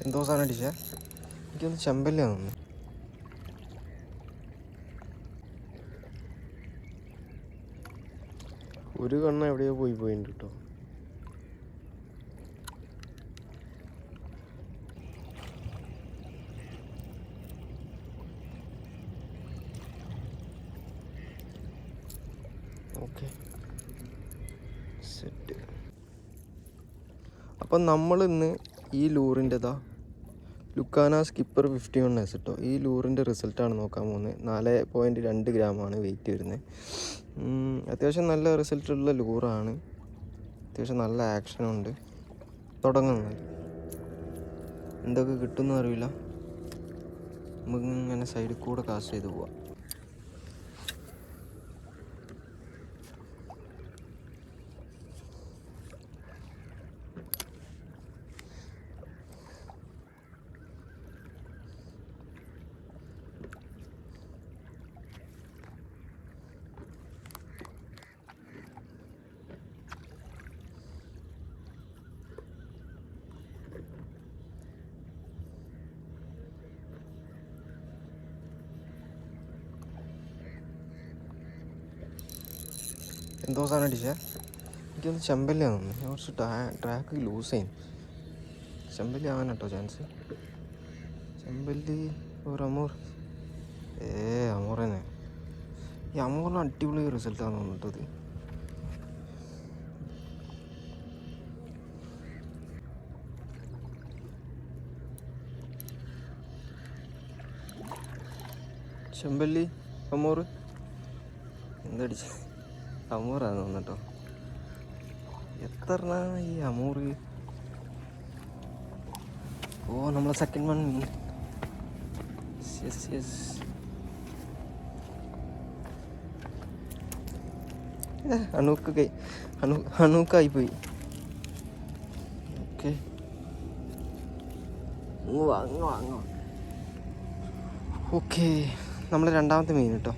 എന്തോ സാധനം അടിച്ചാ? എനിക്കൊന്ന് ചെമ്പല്ലാന്ന് തോന്നുന്നു. ഒരു കണ്ണ് എവിടെയോ പോയിട്ടുണ്ട് കേട്ടോ. Okay, set. അപ്പം നമ്മളിന്ന് ഈ ലൂറിൻ്റെതാ ലുക്കാന സ്കിപ്പർ 51S കേട്ടോ. ഈ ലൂറിൻ്റെ റിസൾട്ടാണ് നോക്കാൻ പോകുന്നത്. 4.2 ഗ്രാമാണ് വെയിറ്റ് വരുന്നത്. അത്യാവശ്യം നല്ല റിസൾട്ടുള്ള ലൂറാണ്. അത്യാവശ്യം നല്ല ആക്ഷനുണ്ട്. തുടങ്ങുന്നത് എന്തൊക്കെ കിട്ടുമെന്ന് അറിയില്ല. നമുക്കിങ്ങനെ സൈഡിൽ കൂടെ കാസ്റ്റ് ചെയ്ത് പോവാം. എന്തോ സാധനം അടിച്ചാ? എനിക്കൊന്ന് ചെമ്പല്ലാന്ന് തോന്നുന്നു. ഞാൻ കുറച്ച് ട്രാക്ക് ലൂസ് ചെയ്യുന്നു. ചെമ്പല്ലി ആവാൻ കേട്ടോ ചാൻസ്. ചെമ്പല്ലി ഒരു അമൂർ. അമൂർ തന്നെ. ഈ അമൂറിന് അടിപൊളി റിസൾട്ടാണ് തോന്നിട്ടത്. ചെമ്പല്ലി അമൂർ എന്തടിച്ച അമൂറാന്ന് തോന്നട്ടോ. എത്ര ഈ അമൂറ്? ഓ, നമ്മളെ സെക്കൻഡ് വൺ. Yes yes. അണൂക്കായിപ്പോയി. ഓക്കെ, വാങ്ങോ. ഓക്കെ, നമ്മൾ രണ്ടാമത്തെ മീൻ കേട്ടോ.